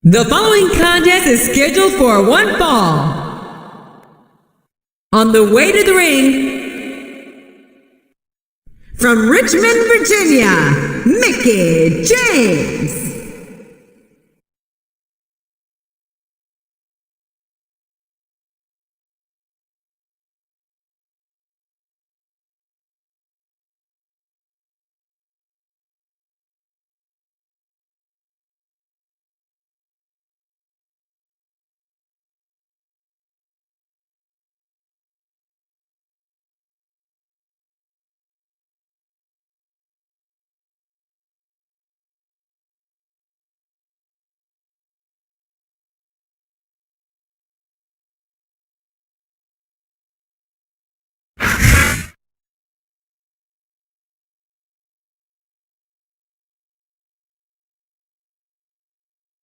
The following contest is scheduled for one fall. On the way to the ring, from Richmond, Virginia, Mickie James.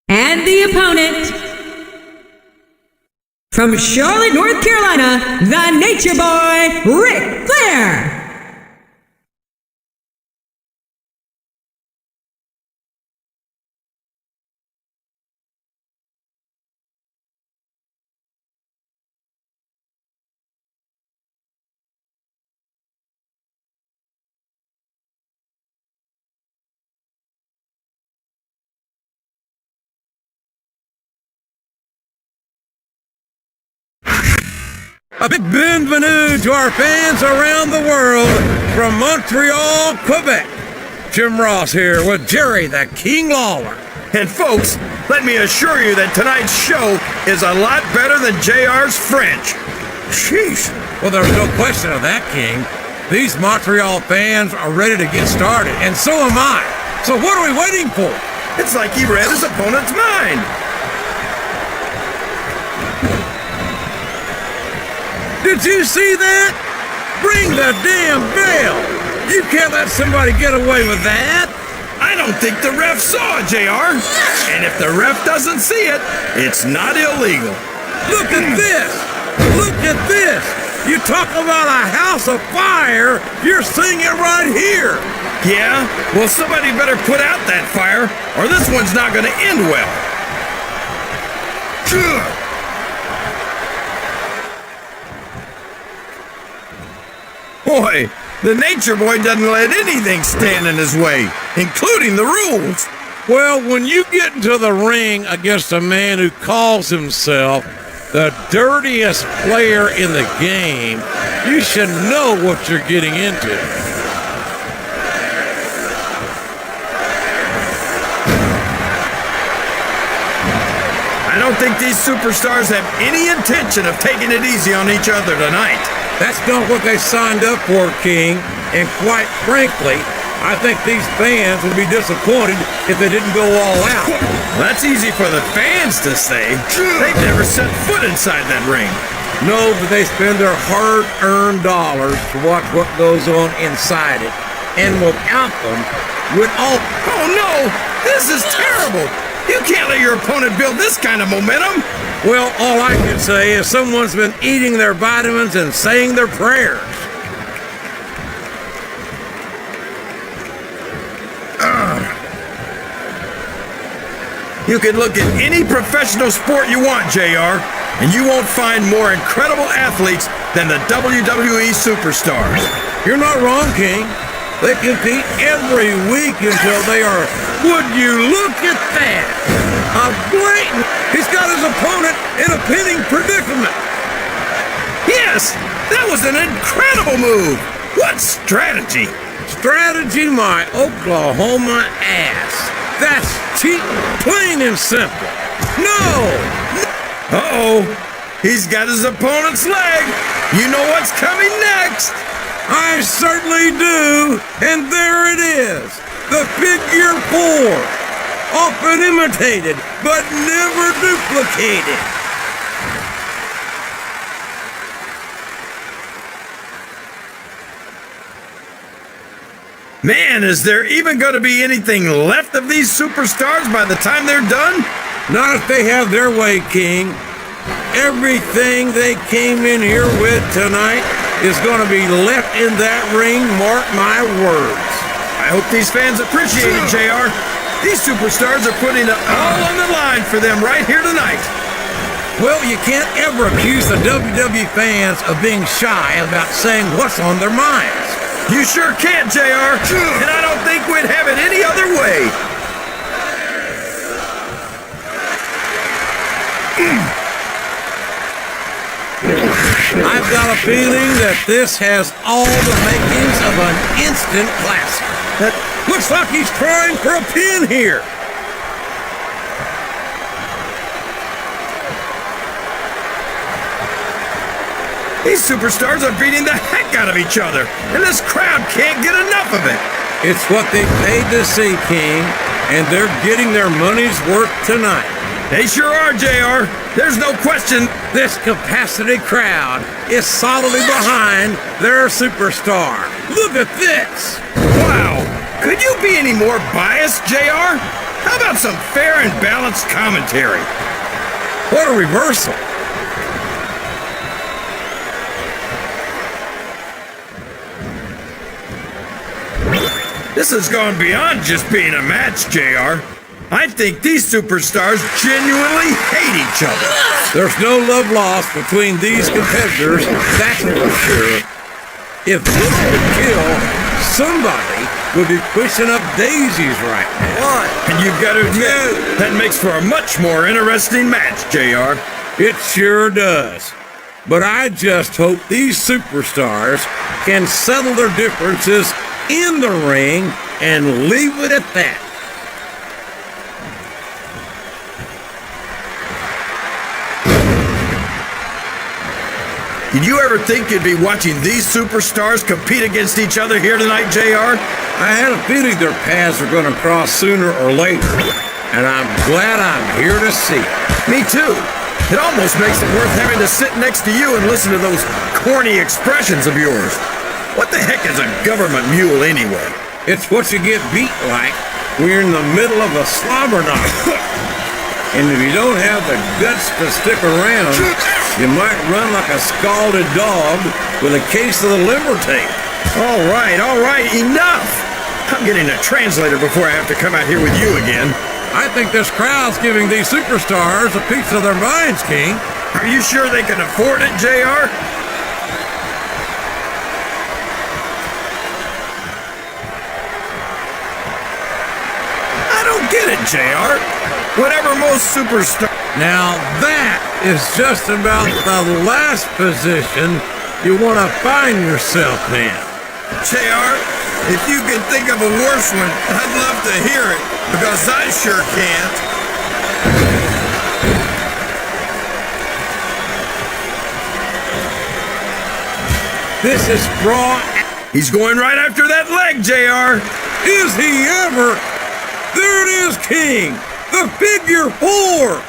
And the opponent, from Charlotte, North Carolina, the Nature Boy, Ric Flair. A big bienvenue to our fans around the world from Montreal, Quebec. Jim Ross here with Jerry the King Lawler. And folks, let me assure you that tonight's show is a lot better than JR's French. Sheesh. Well, there's no question of that, King. These Montreal fans are ready to get started, and so am I. So what are we waiting for? It's like he read his opponent's mind. Did you see that? Ring the damn bell! You can't let somebody get away with that! I don't think the ref saw it, JR. And if the ref doesn't see it, it's not illegal. Look at this! Look at this! You talk about a house of fire, you're seeing it right here! Yeah? Well, somebody better put out that fire, or this one's not gonna end well. Boy, the Nature Boy doesn't let anything stand in his way, including the rules. Well, when you get into the ring against a man who calls himself the dirtiest player in the game, you should know what you're getting into. I don't think these superstars have any intention of taking it easy on each other tonight. That's not what they signed up for, King. And quite frankly, I think these fans would be disappointed if they didn't go all out. Well, that's easy for the fans to say. They've never set foot inside that ring. No, but they spend their hard-earned dollars to watch what goes on inside it. And without them, Oh no! This is terrible! You can't let your opponent build this kind of momentum! Well, all I can say is someone's been eating their vitamins and saying their prayers. You can look at any professional sport you want, JR, and you won't find more incredible athletes than the WWE superstars. You're not wrong, King. They compete every week until they are, would you look at that? A blatant, he's got his opponent in a pinning predicament. Yes, that was an incredible move. What strategy? Strategy my Oklahoma ass. That's cheap, plain and simple. No! Uh-oh, he's got his opponent's leg. You know what's coming next. I certainly do, and there it is, the figure 4, often imitated, but never duplicated. Man, is there even going to be anything left of these superstars by the time they're done? Not if they have their way, King. Everything they came in here with tonight is going to be left in that ring, mark my words. I hope these fans appreciate it, JR. These superstars are putting it all on the line for them right here tonight. Well, you can't ever accuse the WWE fans of being shy about saying what's on their minds. You sure can't, JR, and I don't think we'd have it any other way. I've got a feeling that this has all the makings of an instant classic. That looks like he's trying for a pin here. These superstars are beating the heck out of each other, and this crowd can't get enough of it. It's what they paid to see, King, and they're getting their money's worth tonight. They sure are, JR. There's no question. This capacity crowd is solidly behind their superstar. Look at this. Wow. Could you be any more biased, JR? How about some fair and balanced commentary? What a reversal. This has gone beyond just being a match, JR. I think these superstars genuinely hate each other. There's no love lost between these competitors, that's for sure. If this could kill, somebody would be pushing up daisies right now. What? And you've got to admit, that makes for a much more interesting match, JR. It sure does. But I just hope these superstars can settle their differences in the ring and leave it at that. Did you ever think you'd be watching these superstars compete against each other here tonight, JR? I had a feeling their paths were going to cross sooner or later, and I'm glad I'm here to see it. Me too. It almost makes it worth having to sit next to you and listen to those corny expressions of yours. What the heck is a government mule anyway? It's what you get beat like when you're in the middle of a slobber knock. And if you don't have the guts to stick around, you might run like a scalded dog with a case of the liver tape. All right, enough! I'm getting a translator before I have to come out here with you again. I think this crowd's giving these superstars a piece of their minds, King. Are you sure they can afford it, JR? I don't get it, JR. Whatever most superstars... Now that is just about the last position you want to find yourself in. JR, if you can think of a worse one, I'd love to hear it, because I sure can't. This is raw. He's going right after that leg, JR. Is he ever? There it is, King. The figure 4.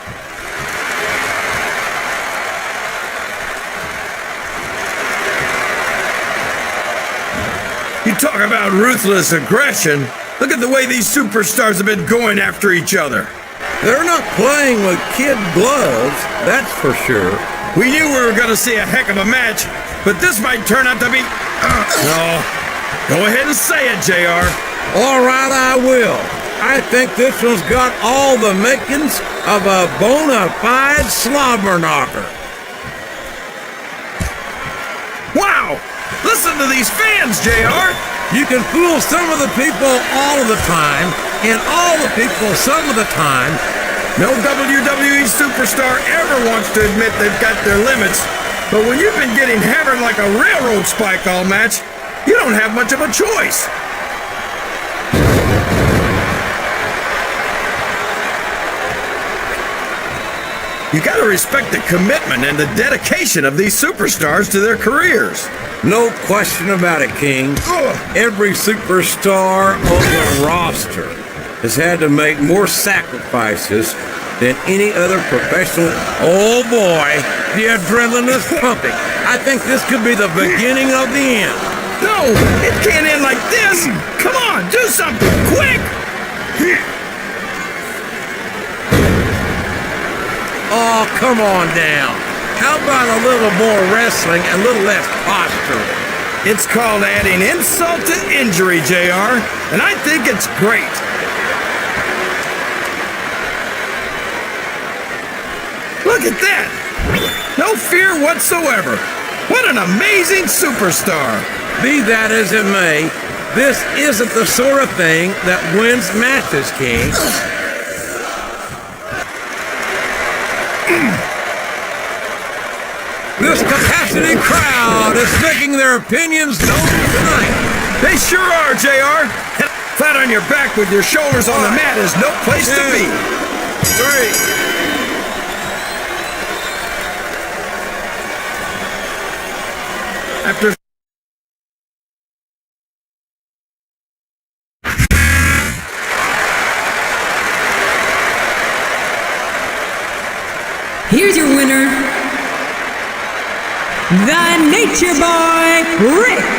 You talk about ruthless aggression. Look at the way these superstars have been going after each other. They're not playing with kid gloves, that's for sure. We knew we were going to see a heck of a match, but this might turn out to be... No. Go ahead and say it, JR. All right, I will. I think this one's got all the makings of a bona fide slobber knocker. Wow! Listen to these fans, JR! You can fool some of the people all of the time, and all the people some of the time. No WWE superstar ever wants to admit they've got their limits, but when you've been getting hammered like a railroad spike all match, you don't have much of a choice. You gotta respect the commitment and the dedication of these superstars to their careers. No question about it, King. Every superstar on the roster has had to make more sacrifices than any other professional. Oh boy, the adrenaline is pumping. I think this could be the beginning of the end. No, it can't end like this. Come on, do something quick. Oh, come on down. How about a little more wrestling and a little less posturing? It's called adding insult to injury, JR, and I think it's great. Look at that! No fear whatsoever. What an amazing superstar! Be that as it may, this isn't the sort of thing that wins matches, King. This capacity crowd is making their opinions known tonight. They sure are, JR. Flat on your back with your shoulders on the mat is no place to be. 3. After Here's your winner, the Nature Boy, Ric